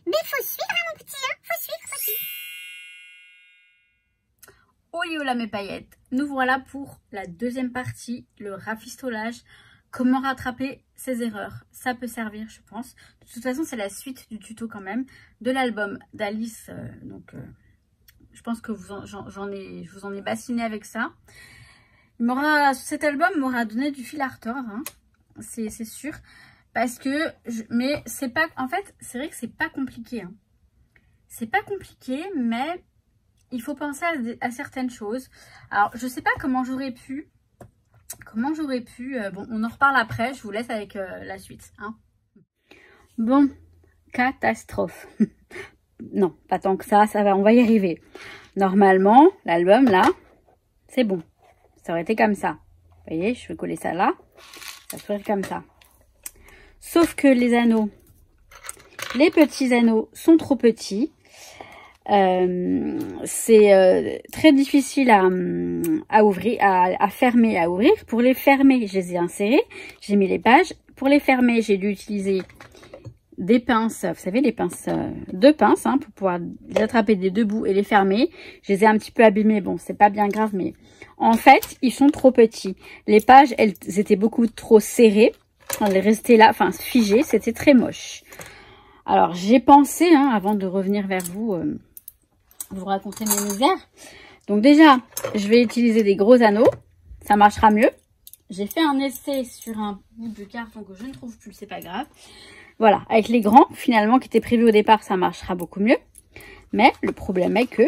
Mais faut suivre, hein, mon petit, hein. Faut suivre, faut suivre. Oliola mes paillettes, nous voilà pour la deuxième partie, le rafistolage. Comment rattraper ses erreurs. Ça peut servir, je pense. De toute façon, c'est la suite du tuto quand même de l'album d'Alice. Je pense que je vous en ai bassiné avec ça. Cet album m'aura donné du fil à retordre, hein, c'est sûr. Parce que, mais c'est pas, en fait, c'est vrai que c'est pas compliqué. Hein. C'est pas compliqué, mais il faut penser à certaines choses. Alors, je sais pas comment j'aurais pu, bon, on en reparle après, je vous laisse avec la suite. Hein. Bon, catastrophe. Non, pas tant que ça va, on va y arriver. Normalement, l'album là, c'est bon. Ça aurait été comme ça. Vous voyez, je vais coller ça là. Ça serait comme ça. Sauf que les anneaux, les petits anneaux sont trop petits. C'est très difficile à ouvrir, à fermer, à ouvrir. Pour les fermer, je les ai insérés. J'ai mis les pages. Pour les fermer, j'ai dû utiliser des pinces, vous savez, les pinces, deux pinces, hein, pour pouvoir les attraper des deux bouts et les fermer. Je les ai un petit peu abîmés. Bon, c'est pas bien grave, mais en fait, ils sont trop petits. Les pages, elles étaient beaucoup trop serrées. Elles restaient là, enfin, figées. C'était très moche. Alors, j'ai pensé, hein, avant de revenir vers vous, vous raconter mes misères. Donc déjà, je vais utiliser des gros anneaux. Ça marchera mieux. J'ai fait un essai sur un bout de carton que je ne trouve plus, c'est pas grave. Voilà, avec les grands, finalement, qui étaient prévus au départ, ça marchera beaucoup mieux. Mais le problème est que,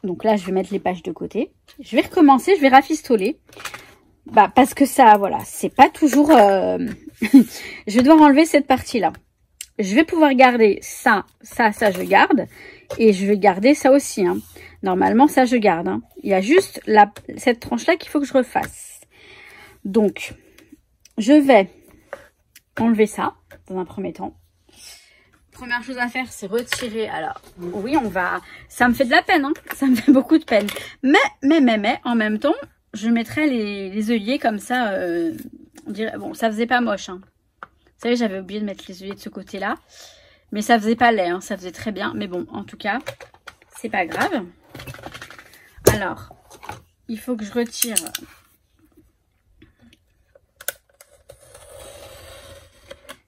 donc là, je vais mettre les pages de côté. Je vais recommencer, je vais rafistoler. Bah, parce que ça, voilà, c'est pas toujours... Je vais devoir enlever cette partie-là. Je vais pouvoir garder ça, je garde. Et je vais garder ça aussi. Hein. Normalement, ça, je garde. Hein. Il y a juste cette tranche-là qu'il faut que je refasse. Donc, je vais enlever ça dans un premier temps. Première chose à faire, c'est retirer. Alors, oui, on va... Ça me fait de la peine, hein. Ça me fait beaucoup de peine. Mais, en même temps, je mettrai les œillets comme ça. On dirait... Bon, ça faisait pas moche, hein. Vous savez, j'avais oublié de mettre les œillets de ce côté-là. Mais ça faisait pas laid, hein. Ça faisait très bien. Mais bon, en tout cas, c'est pas grave. Alors, il faut que je retire...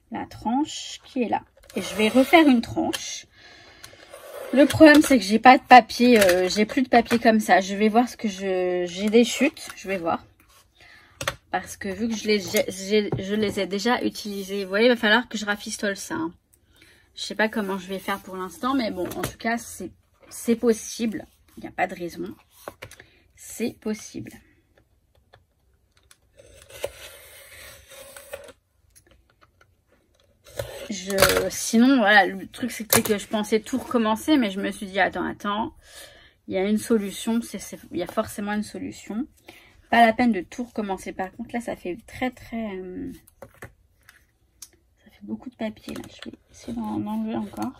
la tranche qui est là. Et je vais refaire une tranche. Le problème, c'est que j'ai pas de papier. J'ai plus de papier comme ça. Je vais voir ce que j'ai des chutes. Je vais voir. Parce que vu que je les ai déjà utilisés. Vous voyez, il va falloir que je rafistole ça. Hein. Je sais pas comment je vais faire pour l'instant. Mais bon, en tout cas, c'est possible. Il n'y a pas de raison. C'est possible. Sinon, voilà, le truc c'était que je pensais tout recommencer, mais je me suis dit, attends, il y a une solution, il y a forcément une solution. Pas la peine de tout recommencer. Par contre, là, ça fait ça fait beaucoup de papier, là. Je vais essayer d'en enlever encore.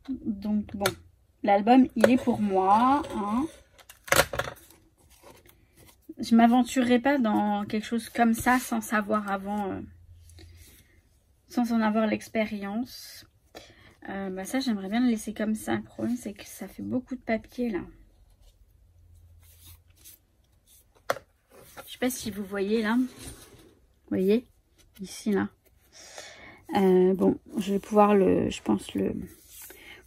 Donc, bon, l'album, il est pour moi, hein. Je m'aventurerai pas dans quelque chose comme ça sans savoir avant... sans en avoir l'expérience. Bah ça, j'aimerais bien le laisser comme ça. Le problème, c'est que ça fait beaucoup de papier, là. Je sais pas si vous voyez, là. Vous voyez? Ici, là. Bon, je vais pouvoir je pense,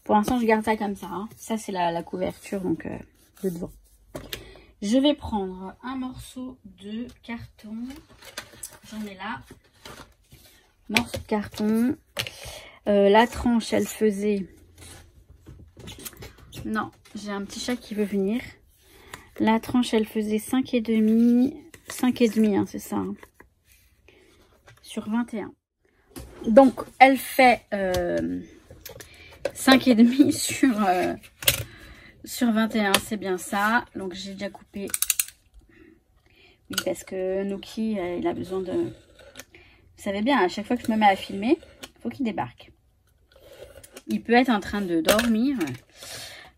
pour l'instant, je garde ça comme ça. Hein. Ça, c'est la couverture, donc, de devant. Je vais prendre un morceau de carton. J'en ai là. Morceau de carton. La tranche, elle faisait... Non, j'ai un petit chat qui veut venir. La tranche, elle faisait 5,5. 5,5, hein, c'est ça. Hein. Sur 21. Donc, elle fait 5,5 sur 21. C'est bien ça. Donc, j'ai déjà coupé. Oui, parce que Nookie, il a besoin de... Vous savez bien, à chaque fois que je me mets à filmer, il faut qu'il débarque. Il peut être en train de dormir.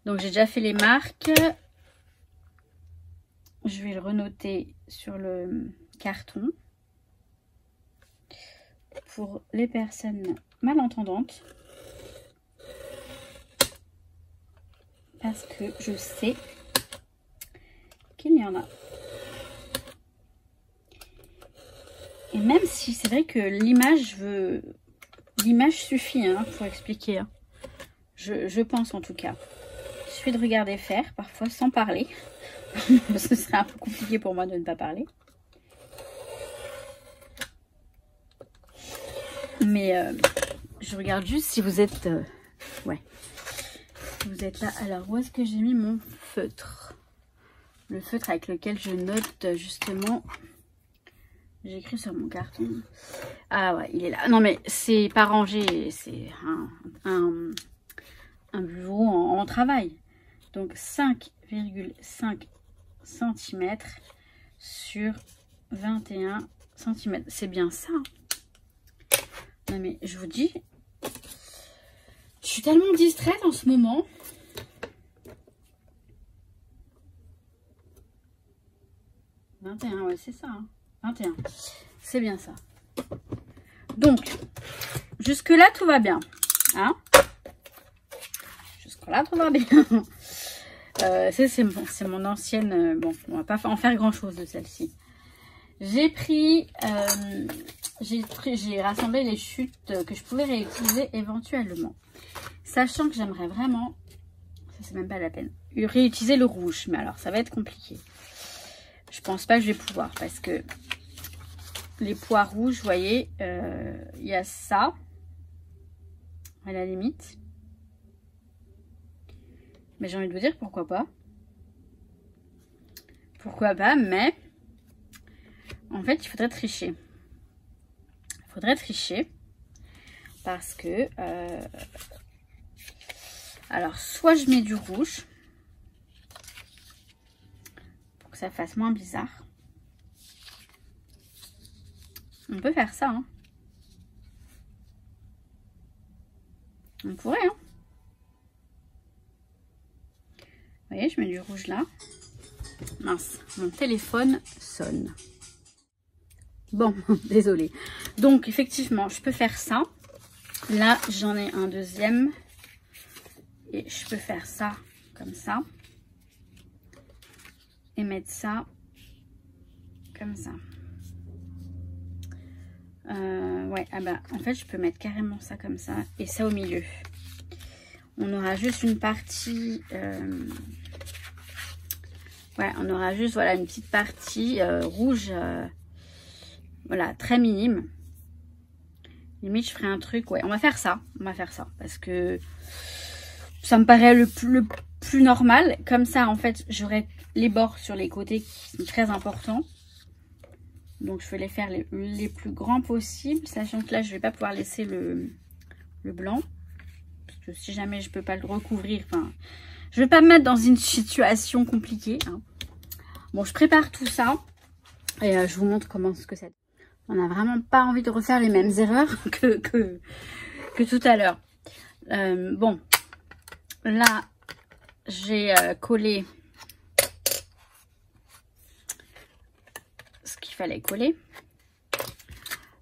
Donc, j'ai déjà fait les marques. Je vais le renoter sur le carton. Pour les personnes malentendante. Parce que je sais qu'il y en a. Et même si c'est vrai que l'image suffit hein, pour expliquer. Hein. Je pense en tout cas. Il suffit de regarder faire, parfois sans parler. Ce serait un peu compliqué pour moi de ne pas parler. Mais je regarde juste si vous êtes... ouais. Si vous êtes là. Alors, où est-ce que j'ai mis mon feutre? Le feutre avec lequel je note justement... J'ai écrit sur mon carton. Ah ouais, il est là. Non mais c'est pas rangé. C'est un bureau en travail. Donc 5,5 cm sur 21 cm. C'est bien ça. Non mais je vous dis, je suis tellement distraite en ce moment. « 21, ouais, c'est ça. Hein. 21. C'est bien ça. Donc, jusque-là, tout va bien. Hein? Jusque-là, tout va bien. C'est mon ancienne... bon, on va pas en faire grand-chose de celle-ci. J'ai pris... j'ai rassemblé les chutes que je pouvais réutiliser éventuellement. Sachant que j'aimerais vraiment... Ça, c'est même pas la peine. Réutiliser le rouge. Mais alors, ça va être compliqué. Je pense pas que je vais pouvoir parce que les pois rouges, vous voyez, il y a ça à la limite. Mais j'ai envie de vous dire pourquoi pas. Pourquoi pas, mais en fait, il faudrait tricher. Il faudrait tricher parce que alors, soit je mets du rouge pour que ça fasse moins bizarre. On peut faire ça, hein. On pourrait, hein. Vous voyez, je mets du rouge là. Mince, mon téléphone sonne. Bon, désolée. Donc, effectivement, je peux faire ça. Là, j'en ai un deuxième. Et je peux faire ça, comme ça. Et mettre ça, comme ça. Ouais, ah bah, en fait, je peux mettre carrément ça comme ça. Et ça au milieu. On aura juste une partie... ouais, on aura juste, voilà, une petite partie rouge... voilà, très minime. Limite, je ferai un truc, ouais, on va faire ça. On va faire ça, parce que ça me paraît le plus normal. Comme ça, en fait, j'aurai les bords sur les côtés qui sont très importants. Donc, je vais les faire les plus grands possibles. Sachant que là, je vais pas pouvoir laisser le blanc. Parce que si jamais je peux pas le recouvrir, enfin, je vais pas me mettre dans une situation compliquée. Hein. Bon, je prépare tout ça. Et je vous montre comment ce que ça... On n'a vraiment pas envie de refaire les mêmes erreurs que tout à l'heure. Bon, là, j'ai collé ce qu'il fallait coller.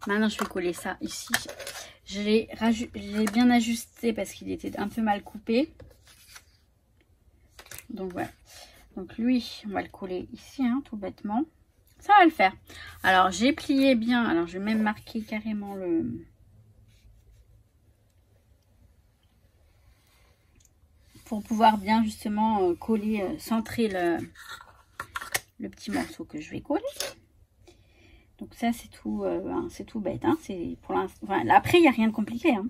Maintenant, je vais coller ça ici. Je l'ai bien ajusté parce qu'il était un peu mal coupé. Donc, voilà. Donc, lui, on va le coller ici, hein, tout bêtement. Ça va le faire. Alors, j'ai plié bien. Alors, je vais même marquer carrément le... Pour pouvoir bien, justement, coller, centrer le petit morceau que je vais coller. Donc, ça, c'est tout bête. Hein. C'est pour l'instant... Enfin, après, il n'y a rien de compliqué. Hein.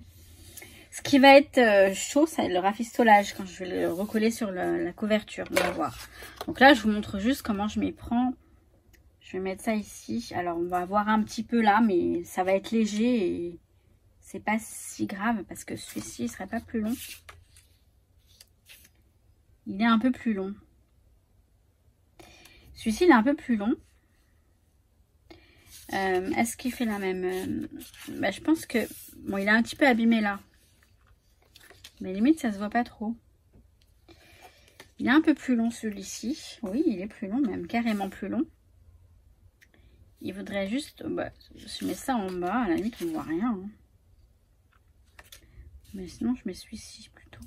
Ce qui va être chaud, c'est le rafistolage. Quand je vais le recoller sur la couverture. On va voir. Donc là, je vous montre juste comment je m'y prends. Je vais mettre ça ici. Alors, on va voir un petit peu là, mais ça va être léger et c'est pas si grave parce que celui-ci, il serait pas plus long. Il est un peu plus long. Celui-ci, il est un peu plus long. Est-ce qu'il fait la même bah, je pense que... Bon, il est un petit peu abîmé là. Mais limite, ça se voit pas trop. Il est un peu plus long celui-ci. Oui, il est plus long, même carrément plus long. Il faudrait juste... Bah, je mets ça en bas, à la limite on ne voit rien. Hein. Mais sinon, je mets celui-ci plutôt.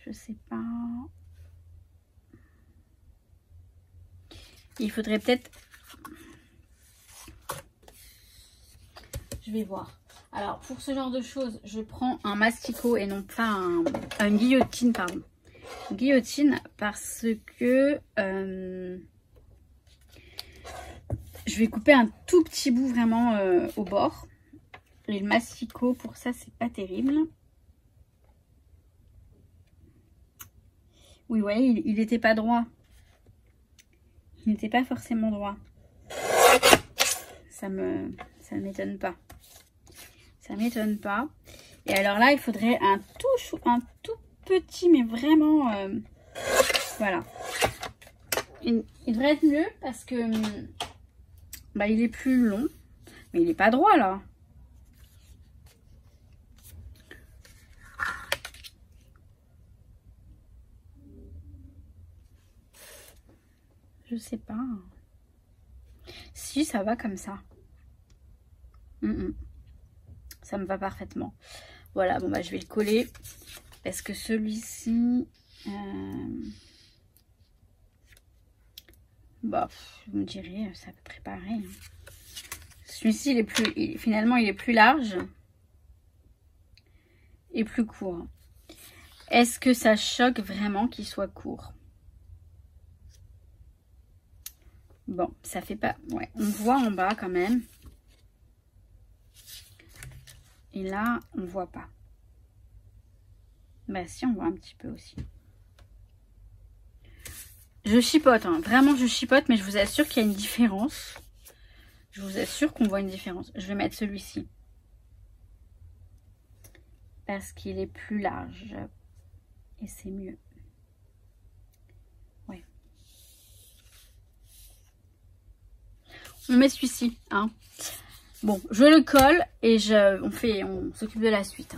Je sais pas. Il faudrait peut-être... Je vais voir. Alors, pour ce genre de choses, je prends un masticot et non pas une guillotine, pardon. Une guillotine parce que je vais couper un tout petit bout vraiment au bord. Et le masticot, pour ça, c'est pas terrible. Oui, vous voyez, il n'était pas droit. Il n'était pas forcément droit. Ça m'étonne pas. Ça m'étonne pas. Et alors là, il faudrait un tout petit, mais vraiment... voilà. Il devrait être mieux parce que... bah, il est plus long. Mais il n'est pas droit, là. Je sais pas. Si, ça va comme ça. Ça me va parfaitement. Voilà, bon bah je vais le coller. Parce que celui-ci... bah, vous me direz, c'est à peu près pareil. Celui-ci, finalement, il est plus large. Et plus court. Est-ce que ça choque vraiment qu'il soit court? Bon, ça fait pas... ouais, on voit en bas quand même. Et là, on voit pas. Bah si, on voit un petit peu aussi. Je chipote, hein. Vraiment je chipote, mais je vous assure qu'il y a une différence. Je vous assure qu'on voit une différence. Je vais mettre celui-ci. Parce qu'il est plus large. Et c'est mieux. Ouais. On met celui-ci, hein. Bon, je le colle et on s'occupe de la suite.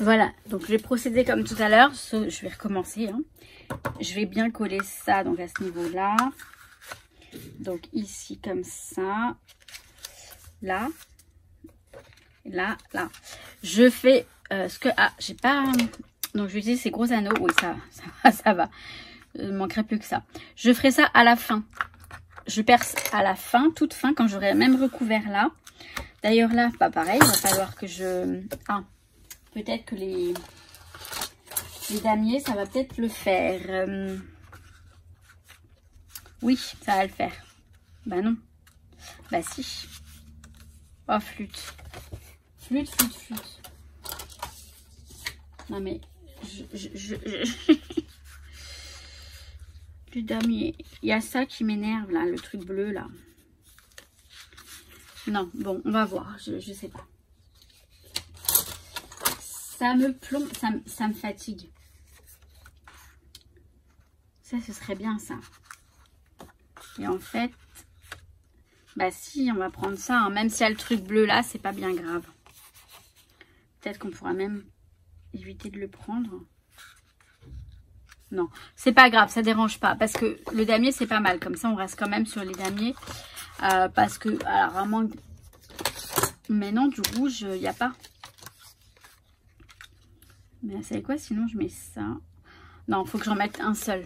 Voilà, donc je vais procéder comme tout à l'heure. Je vais recommencer, hein. Je vais bien coller ça donc à ce niveau-là. Donc ici comme ça. Là. Là, là. Je fais ce que... ah, j'ai pas... donc je vais utiliser ces gros anneaux. Oui, ça va. Il ne manquerait plus que ça. Je ferai ça à la fin. Je perce à la fin, toute fin, quand j'aurai même recouvert là. D'ailleurs là, pas pareil, il va falloir que je... ah, peut-être que les damiers, ça va peut-être le faire. Oui, ça va le faire. Bah non. Bah si. Oh, flûte. Flûte. Non mais... du damier. Il y a ça qui m'énerve là, le truc bleu là. Non, bon, on va voir. Je sais pas. Ça me plombe, ça me fatigue. Ça, ce serait bien ça. Et en fait, bah si, on va prendre ça. Hein. Même s'il y a le truc bleu là, c'est pas bien grave. Peut-être qu'on pourra même éviter de le prendre. Non, c'est pas grave, ça dérange pas. Parce que le damier, c'est pas mal. Comme ça, on reste quand même sur les damiers. Parce que, alors, à moins... mais non, du rouge, il n'y a pas. Mais vous savez quoi? Sinon, je mets ça. Non, il faut que j'en mette un seul.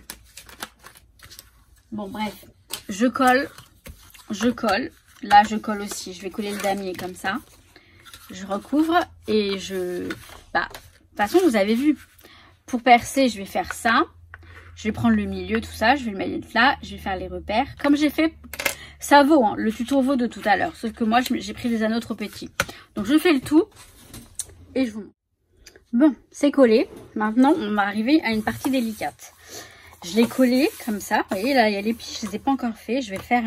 Bon, bref. Je colle. Là, je colle aussi. Je vais coller le damier comme ça. Je recouvre et je... bah, de toute façon, vous avez vu. Pour percer, je vais faire ça. Je vais prendre le milieu, tout ça. Je vais le mettre là. Je vais faire les repères. Comme j'ai fait... ça vaut, hein, le tuto vaut de tout à l'heure. Sauf que moi, j'ai pris des anneaux trop petits. Donc, je fais le tout. Et je vous montre. Bon, c'est collé. Maintenant, on va arriver à une partie délicate. Je l'ai collé comme ça. Vous voyez, là, il y a les piches. Je ne les ai pas encore fait. Je vais le faire...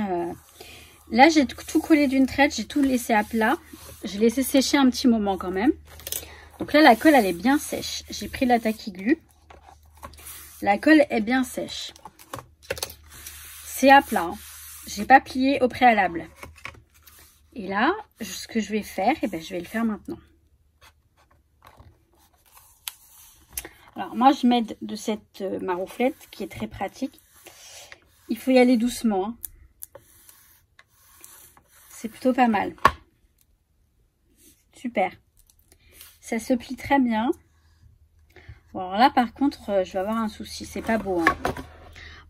là, j'ai tout collé d'une traite. J'ai tout laissé à plat. J'ai laissé sécher un petit moment quand même. Donc là, la colle, elle est bien sèche. J'ai pris la Tacky Glue. La colle est bien sèche. C'est à plat. Hein. J'ai pas plié au préalable. Et là, ce que je vais faire, eh ben, je vais le faire maintenant. Alors, moi, je m'aide de cette marouflette qui est très pratique. Il faut y aller doucement. Hein. C'est plutôt pas mal. Super. Ça se plie très bien. Bon, alors là, par contre, je vais avoir un souci. C'est pas beau. Hein.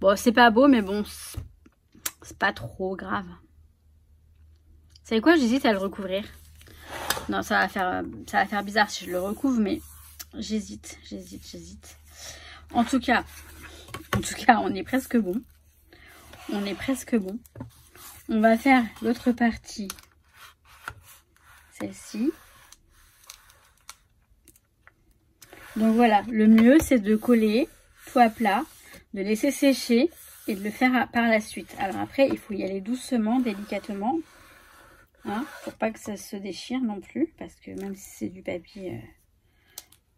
Bon, c'est pas beau, mais bon, c'est pas trop grave. Vous savez quoi? J'hésite à le recouvrir. Non, ça va faire bizarre si je le recouvre, mais j'hésite. En tout cas, on est presque bon. On va faire l'autre partie. Celle-ci. Donc voilà, le mieux c'est de coller tout à plat, de laisser sécher et de le faire par la suite. Alors après, il faut y aller doucement, délicatement, hein, pour pas que ça se déchire non plus, parce que même si c'est du papier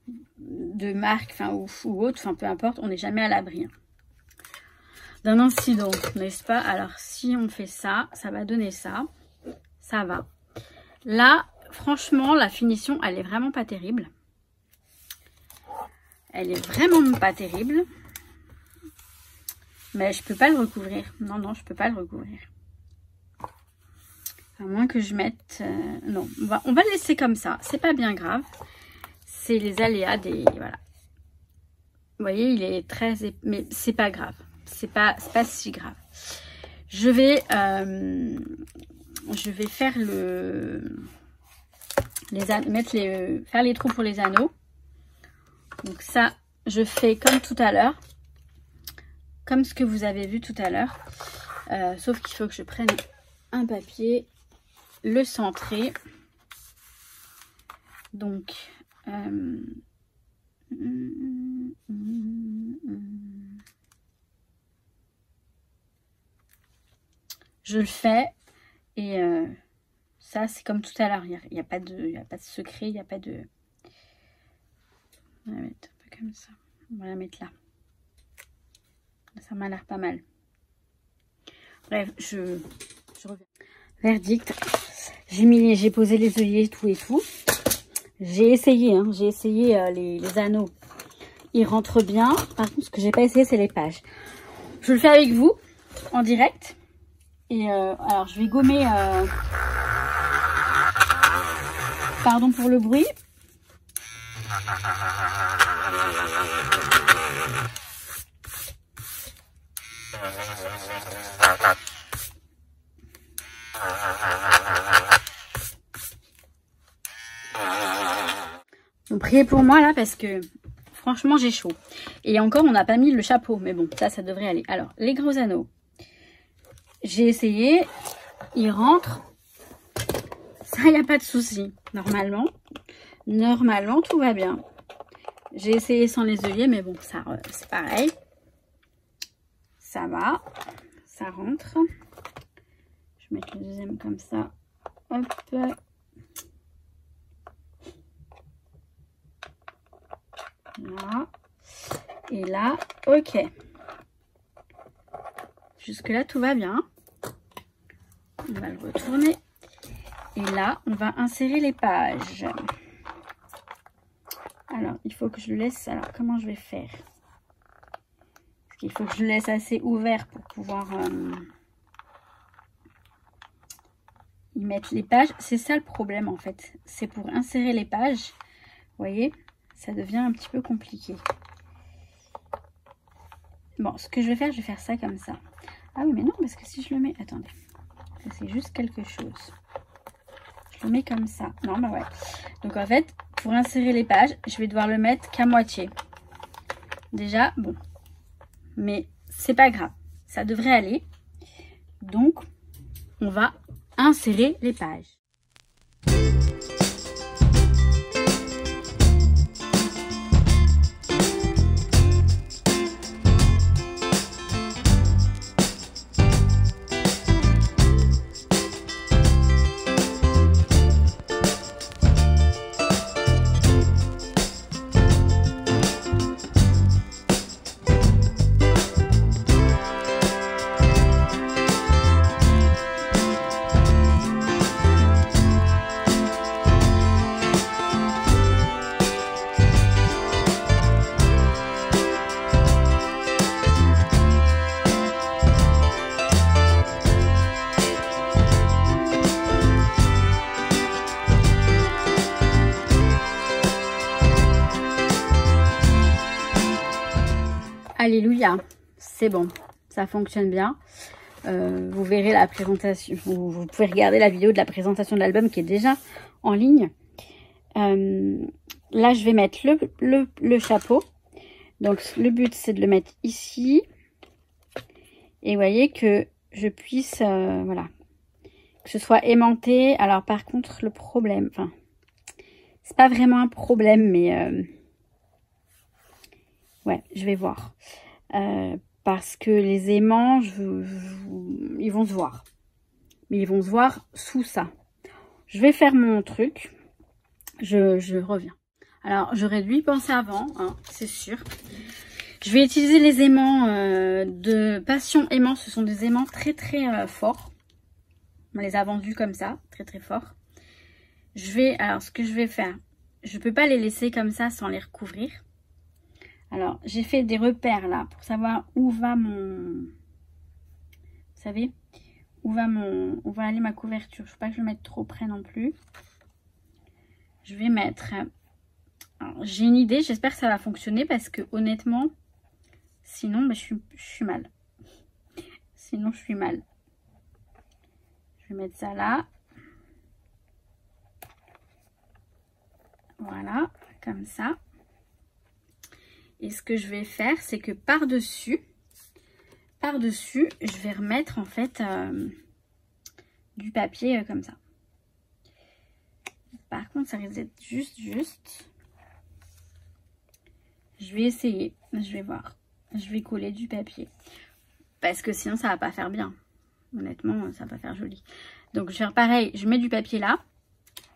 de marque, enfin ou autre, enfin peu importe, on n'est jamais à l'abri hein, d'un incident, n'est-ce pas? Alors si on fait ça, ça va donner ça, ça va. Là, franchement, la finition, elle est vraiment pas terrible. Elle est vraiment pas terrible. Mais je peux pas le recouvrir. Non, je peux pas le recouvrir. À moins que je mette... non, on va le laisser comme ça. C'est pas bien grave. C'est les aléas des... Voilà. Vous voyez, il est très... Mais c'est pas grave. C'est pas si grave. Je vais faire faire les trous pour les anneaux. Donc ça, je fais comme tout à l'heure. Comme ce que vous avez vu tout à l'heure. Sauf qu'il faut que je prenne un papier, le centrer. Donc, je le fais. Et ça, c'est comme tout à l'heure. Il n'y a pas de secret, il n'y a pas de... On va mettre un peu comme ça. On va la mettre là. Ça m'a l'air pas mal. Bref, je reviens. Verdict. J'ai posé les œillets, tout et tout. J'ai essayé, hein. J'ai essayé les anneaux. Ils rentrent bien. Par contre, ce que j'ai pas essayé, c'est les pages. Je le fais avec vous, en direct. Et alors, je vais gommer... Pardon pour le bruit. Donc priez pour moi là parce que franchement j'ai chaud. Et encore on n'a pas mis le chapeau, mais bon ça devrait aller. Alors les gros anneaux, j'ai essayé, ils rentrent. Ça il n'y a pas de souci. Normalement tout va bien. J'ai essayé sans les œillets, mais bon ça c'est pareil. Ça va, ça rentre. Je vais mettre le deuxième comme ça. Hop. Là. Et là, ok. Jusque là, tout va bien. On va le retourner. Et là, on va insérer les pages. Alors, il faut que je le laisse. Alors, comment je vais faire? Parce qu'il faut que je le laisse assez ouvert pour pouvoir y mettre les pages. C'est ça le problème, en fait. C'est pour insérer les pages. Vous voyez, ça devient un petit peu compliqué. Bon, ce que je vais faire ça comme ça. Ah oui, mais non, parce que si je le mets... Attendez, c'est juste quelque chose. Je le mets comme ça. Non, bah ouais. Donc en fait, pour insérer les pages, je vais devoir le mettre qu'à moitié. Déjà, bon. Mais c'est pas grave. Ça devrait aller. Donc, on va insérer les pages. alléluia, c'est bon, ça fonctionne bien. Vous verrez la présentation, vous pouvez regarder la vidéo de la présentation de l'album qui est déjà en ligne. Là, je vais mettre le chapeau. Donc, le but, c'est de le mettre ici. Et vous voyez que je puisse, voilà, que ce soit aimanté. Alors, par contre, le problème, enfin, c'est pas vraiment un problème, mais ouais, je vais voir. Parce que les aimants, ils vont se voir. Mais ils vont se voir sous ça. Je vais faire mon truc. Je reviens. Alors, j'aurais dû y penser avant, hein, c'est sûr. Je vais utiliser les aimants de Passion Aimant. Ce sont des aimants très très forts. On les a vendus comme ça, très très forts. Alors, ce que je vais faire, je ne peux pas les laisser comme ça sans les recouvrir. Alors, j'ai fait des repères là pour savoir où va mon... Vous savez, où va aller ma couverture. Je ne veux pas que je le mette trop près non plus. Je vais mettre... J'ai une idée, j'espère que ça va fonctionner parce que honnêtement, sinon bah, je suis mal. Sinon, je suis mal. Je vais mettre ça là. Voilà, comme ça. Et ce que je vais faire, c'est que par-dessus, je vais remettre en fait du papier comme ça. Par contre, ça risque d'être juste. Je vais essayer, je vais voir. Je vais coller du papier. Parce que sinon, ça va pas faire bien. Honnêtement, ça va pas faire joli. Donc, je vais faire pareil. Je mets du papier là.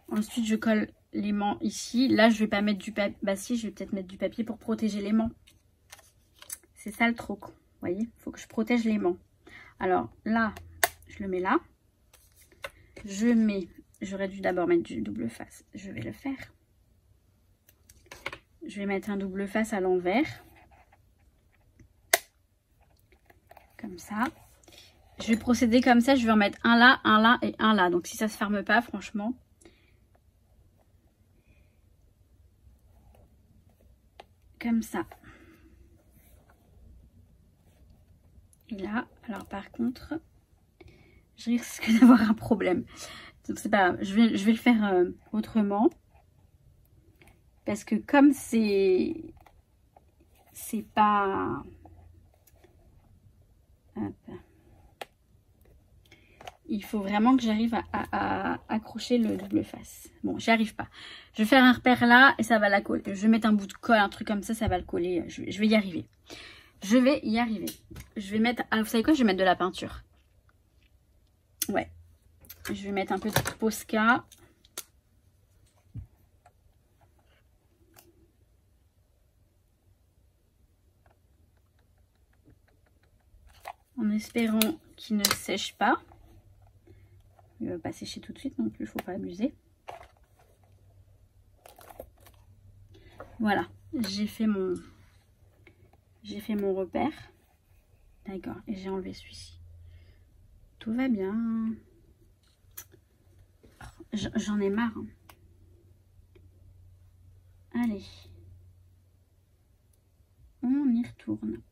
Ensuite, je colle l'aimant ici. Là, je vais pas mettre du papier. Bah si, je vais peut-être mettre du papier pour protéger l'aimant. C'est ça le truc. Vous voyez, il faut que je protège l'aimant. Alors là, je le mets là. J'aurais dû d'abord mettre du double face. Je vais le faire. Je vais mettre un double face à l'envers. Comme ça. Je vais procéder comme ça. Je vais en mettre un là et un là. Donc si ça se ferme pas, franchement. Comme ça. Et là, alors par contre, je risque d'avoir un problème. Donc c'est pas grave. Je vais le faire autrement. Parce que comme c'est pas... Hop. Il faut vraiment que j'arrive à accrocher le double face. Bon, j'y arrive pas. Je vais faire un repère là et ça va la coller. Je vais mettre un bout de colle, un truc comme ça va le coller. Je vais y arriver. Je vais y arriver. Je vais mettre... Ah, vous savez quoi? Je vais mettre de la peinture. Ouais. Je vais mettre un peu de Posca. En espérant qu'il ne sèche pas. Il ne va pas sécher tout de suite non plus, il ne faut pas abuser. Voilà, j'ai fait mon repère. D'accord, et j'ai enlevé celui-ci. Tout va bien. J'en ai marre. Hein. Allez. On y retourne.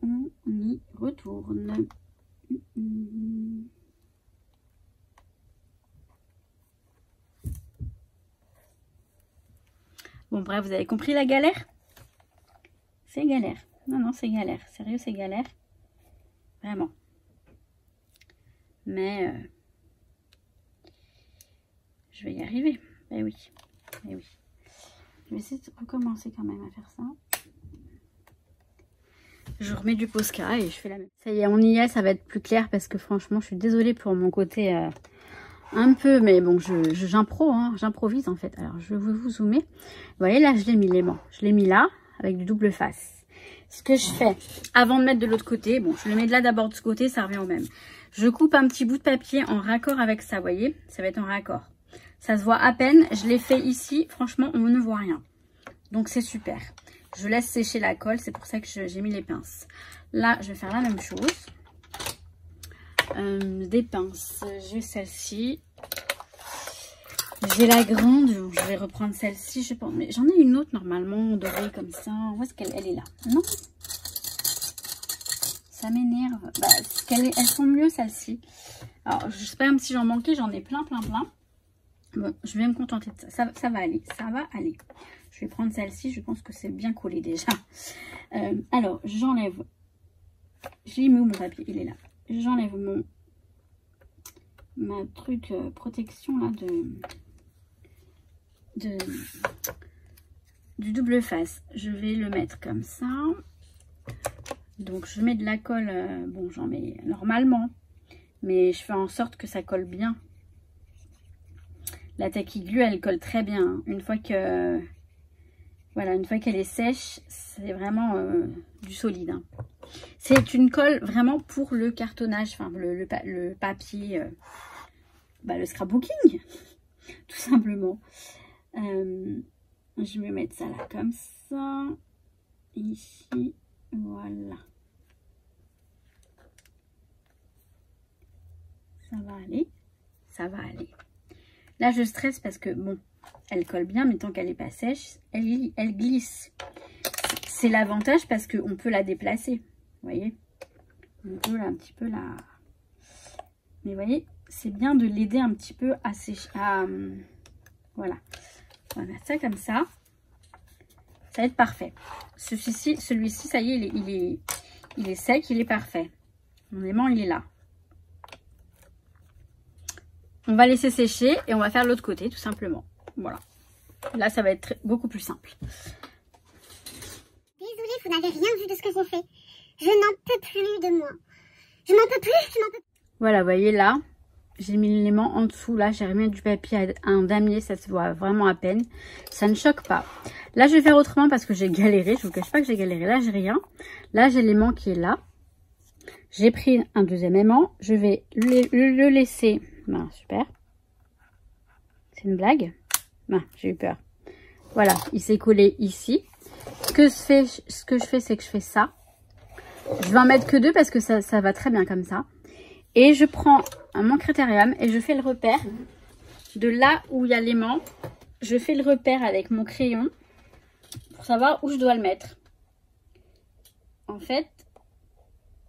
On y retourne. Bon, bref, vous avez compris la galère? C'est galère. Non, c'est galère. Sérieux, c'est galère. Vraiment. Mais je vais y arriver. Eh oui. Eh oui. Je vais essayer de recommencer quand même à faire ça. Je remets du Posca et je fais la même. Ça y est, on y est, ça va être plus clair parce que franchement, je suis désolée pour mon côté un peu, mais bon, j'improvise en fait. Alors, je vais vous zoomer. Vous voyez, là, je l'ai mis l'aimant. Je l'ai mis là, avec du double face. Ce que je fais, avant de mettre de l'autre côté, bon, je le mets de là d'abord de ce côté, ça revient au même. Je coupe un petit bout de papier en raccord avec ça, vous voyez, ça va être en raccord. Ça se voit à peine, je l'ai fait ici, franchement, on ne voit rien. Donc, c'est super. Je laisse sécher la colle, c'est pour ça que j'ai mis les pinces. Là, je vais faire la même chose. Des pinces, j'ai celle-ci. J'ai la grande, je vais reprendre celle-ci, je pense. Mais j'en ai une autre normalement, dorée comme ça. Où est-ce qu'elle est là? Non. Ça m'énerve. Bah, elles sont mieux celles-ci. Alors, je sais pas même si j'en manquais, j'en ai plein. Bon, je vais me contenter de ça. Ça va aller, ça va aller. Je vais prendre celle-ci, je pense que c'est bien collé déjà. Alors, j'enlève. J'ai mis où mon papier? Il est là. J'enlève ma truc protection là du double face. Je vais le mettre comme ça. Donc je mets de la colle, bon j'en mets normalement, mais je fais en sorte que ça colle bien. La Tacky Glue elle colle très bien. Une fois que voilà, une fois qu'elle est sèche, c'est vraiment du solide. Hein. C'est une colle vraiment pour le cartonnage, enfin le papier, le scrapbooking, tout simplement. Je vais mettre ça là comme ça, ici, voilà. Ça va aller, ça va aller. Là je stresse parce que bon, elle colle bien, mais tant qu'elle n'est pas sèche, elle glisse. C'est l'avantage parce qu'on peut la déplacer, vous voyez. On peut un petit peu la... Mais vous voyez, c'est bien de l'aider un petit peu à sécher. Voilà. On va mettre ça comme ça. Ça va être parfait. Celui-ci, ça y est, il est sec, il est parfait. Mon aimant, il est là. On va laisser sécher et on va faire l'autre côté, tout simplement. Voilà. Là, ça va être beaucoup plus simple. Désolée, vous n'avez rien vu de ce que j'ai fait. Je n'en peux plus de moi. Je n'en peux plus, je n'en peux plus. Voilà, vous voyez là, j'ai mis l'élément en dessous. Là, j'ai remis du papier à un damier, ça se voit vraiment à peine. Ça ne choque pas. Là, je vais faire autrement parce que j'ai galéré. Je vous cache pas que j'ai galéré. Là, j'ai rien. Là, j'ai l'aimant qui est là. J'ai pris un deuxième aimant. Je vais le laisser. Ben, super. C'est une blague. Ben, j'ai eu peur. Voilà, il s'est collé ici. Ce que je fais, c'est que je fais ça. Je vais en mettre que deux parce que ça va très bien comme ça. Et je prends mon critérium et je fais le repère de là où il y a l'aimant. Je fais le repère avec mon crayon pour savoir où je dois le mettre. En fait,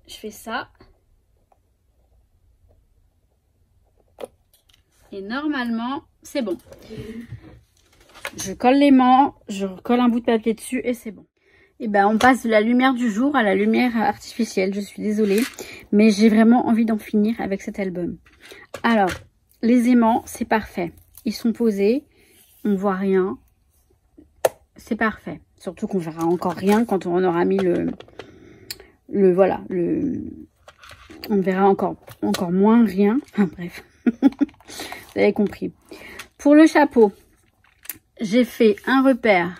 je fais ça. Et normalement, c'est bon. Je colle l'aimant, je recolle un bout de papier dessus et c'est bon. Et ben on passe de la lumière du jour à la lumière artificielle. Je suis désolée, mais j'ai vraiment envie d'en finir avec cet album. Alors, les aimants, c'est parfait. Ils sont posés, on voit rien. C'est parfait. Surtout qu'on verra encore rien quand on aura mis on verra encore moins rien. Enfin bref, vous avez compris. Pour le chapeau, j'ai fait un repère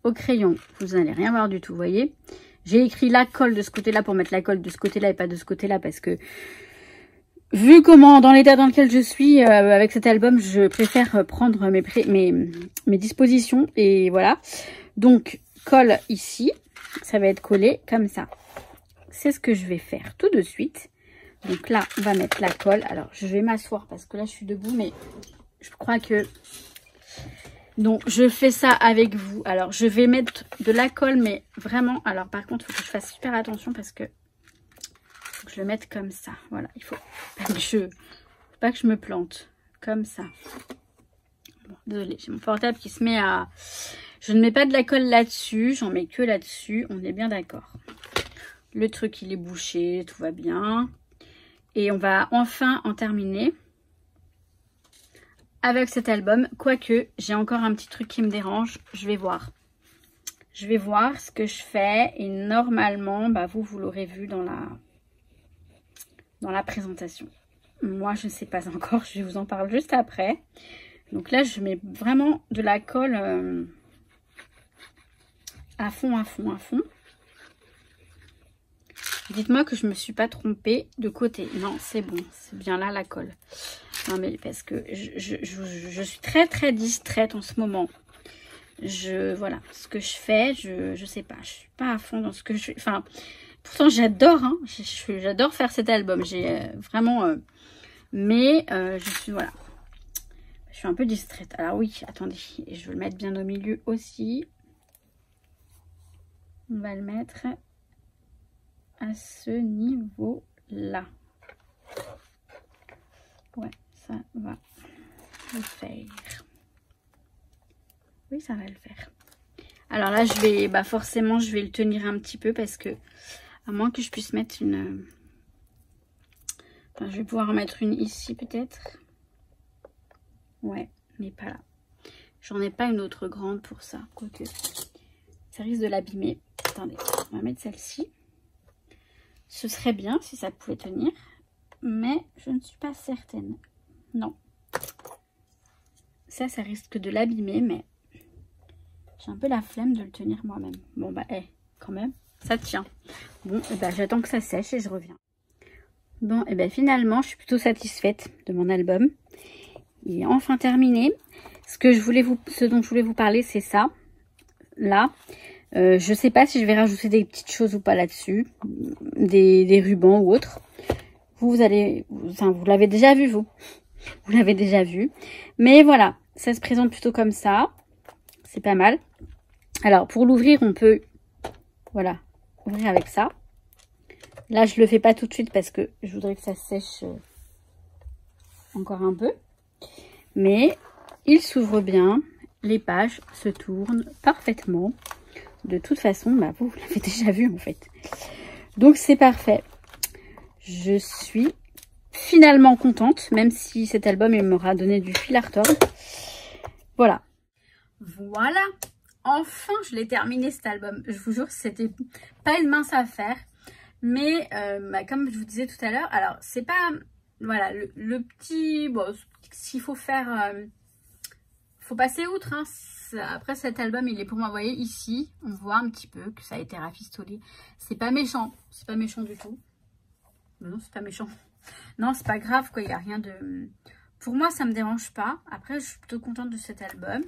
au crayon. Vous n'allez rien voir du tout, vous voyez. J'ai écrit la colle de ce côté-là pour mettre la colle de ce côté-là et pas de ce côté-là parce que vu comment, dans l'état dans lequel je suis avec cet album, je préfère prendre mes dispositions et voilà. Donc, colle ici, ça va être collé comme ça. C'est ce que je vais faire tout de suite. Donc là, on va mettre la colle. Alors, je vais m'asseoir parce que là, je suis debout, mais je crois que... Donc, je fais ça avec vous. Alors, je vais mettre de la colle, mais vraiment... Alors, par contre, il faut que je fasse super attention parce que... Faut que je le mette comme ça. Voilà, il faut pas que je me plante. Comme ça. Bon, désolée, j'ai mon portable qui se met à... Je ne mets pas de la colle là-dessus, j'en mets que là-dessus. On est bien d'accord. Le truc, il est bouché, tout va bien. Et on va enfin en terminer avec cet album. Quoique, j'ai encore un petit truc qui me dérange. Je vais voir. Je vais voir ce que je fais. Et normalement, bah, vous l'aurez vu dans la présentation. Moi, je ne sais pas encore. Je vous en parle juste après. Donc là, je mets vraiment de la colle à fond, à fond, à fond. Dites-moi que je me suis pas trompée de côté. Non, c'est bon. C'est bien là la colle. Non, mais parce que je suis très, très distraite en ce moment. Voilà, ce que je fais, je sais pas. Je suis pas à fond dans ce que je fais. Enfin, pourtant, j'adore. Hein, j'adore faire cet album. J'ai vraiment... mais je suis... Voilà. Je suis un peu distraite. Alors oui, attendez, je vais le mettre bien au milieu aussi. On va le mettre à ce niveau-là. Ouais, ça va le faire. Oui, ça va le faire. Alors là, je vais, forcément, je vais le tenir un petit peu parce que, à moins que je puisse mettre une... Enfin, je vais pouvoir en mettre une ici peut-être. Ouais, mais pas là. J'en ai pas une autre grande pour ça, quoique ça risque de l'abîmer. Attendez, on va mettre celle-ci. Ce serait bien si ça pouvait tenir, mais je ne suis pas certaine. Non. Ça risque de l'abîmer, mais j'ai un peu la flemme de le tenir moi-même. Bon, quand même, ça tient. Bon, j'attends que ça sèche et je reviens. Bon, finalement, je suis plutôt satisfaite de mon album. Il est enfin terminé. Ce dont je voulais vous parler, c'est ça. Là. Je sais pas si je vais rajouter des petites choses ou pas là-dessus. Des rubans ou autre. Vous l'avez déjà vu, vous. Vous l'avez déjà vu. Mais voilà, ça se présente plutôt comme ça. C'est pas mal. Alors, pour l'ouvrir, on peut, voilà, ouvrir avec ça. Là, je le fais pas tout de suite parce que je voudrais que ça sèche encore un peu. Mais il s'ouvre bien. Les pages se tournent parfaitement. De toute façon, vous l'avez déjà vu en fait. Donc, c'est parfait. Je suis finalement contente, même si cet album, il m'aura donné du fil à retordre. Voilà. Voilà. Enfin, je l'ai terminé cet album. Je vous jure, c'était pas une mince affaire. Mais comme je vous disais tout à l'heure, alors c'est pas... Voilà, le petit... Bon, s'il faut faire... faut passer outre. Hein. Après cet album, il est pour moi, vous voyez, ici, on voit un petit peu que ça a été rafistolé. C'est pas méchant. C'est pas méchant du tout. Mais non, c'est pas méchant. Non, c'est pas grave, quoi. Il n'y a rien de... Pour moi, ça me dérange pas. Après, je suis plutôt contente de cet album.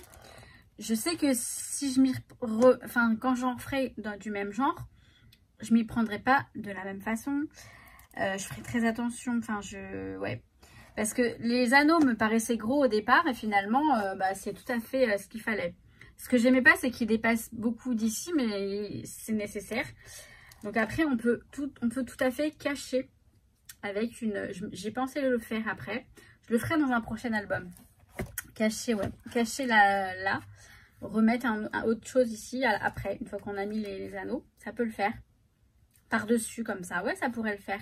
Je sais que si je m'y... Enfin, quand j'en ferai du même genre, je m'y prendrai pas de la même façon. Je ferai très attention. Enfin, ouais. Parce que les anneaux me paraissaient gros au départ. Et finalement, c'est tout à fait ce qu'il fallait. Ce que j'aimais pas, c'est qu'ils dépassent beaucoup d'ici. Mais c'est nécessaire. Donc après, on peut tout à fait cacher avec une... J'ai pensé le faire après. Je le ferai dans un prochain album. Cacher, ouais. Cacher là. Remettre autre chose ici après. Une fois qu'on a mis les anneaux. Ça peut le faire. Par-dessus comme ça. Ouais, ça pourrait le faire.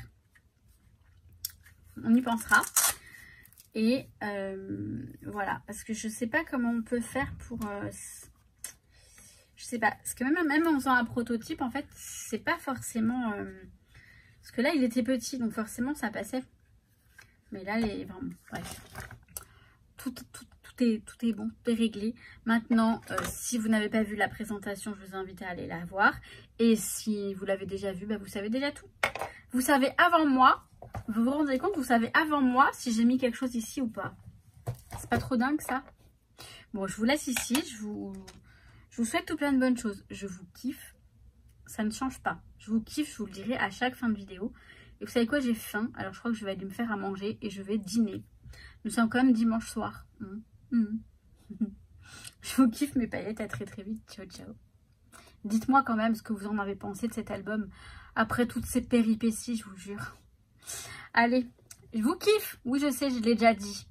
On y pensera. Et voilà. Parce que je sais pas comment on peut faire pour... je sais pas. Parce que même en faisant un prototype, en fait, c'est pas forcément... parce que là, il était petit. Donc forcément, ça passait. Mais là, vraiment... Bref. Tout est bon, tout est réglé. Maintenant, si vous n'avez pas vu la présentation, je vous invite à aller la voir. Et si vous l'avez déjà vu, vous savez déjà tout. Vous savez avant moi, vous vous rendez compte, vous savez avant moi si j'ai mis quelque chose ici ou pas. C'est pas trop dingue ça? Bon, je vous laisse ici. Je vous souhaite tout plein de bonnes choses. Je vous kiffe. Ça ne change pas. Je vous kiffe, je vous le dirai à chaque fin de vidéo. Et vous savez quoi, j'ai faim. Alors je crois que je vais aller me faire à manger et je vais dîner. Nous sommes quand même dimanche soir. Je vous kiffe mes paillettes, à très très vite. Ciao ciao. Dites-moi quand même ce que vous en avez pensé de cet album. Après toutes ces péripéties, je vous jure. Allez, je vous kiffe. Oui, je sais, je l'ai déjà dit.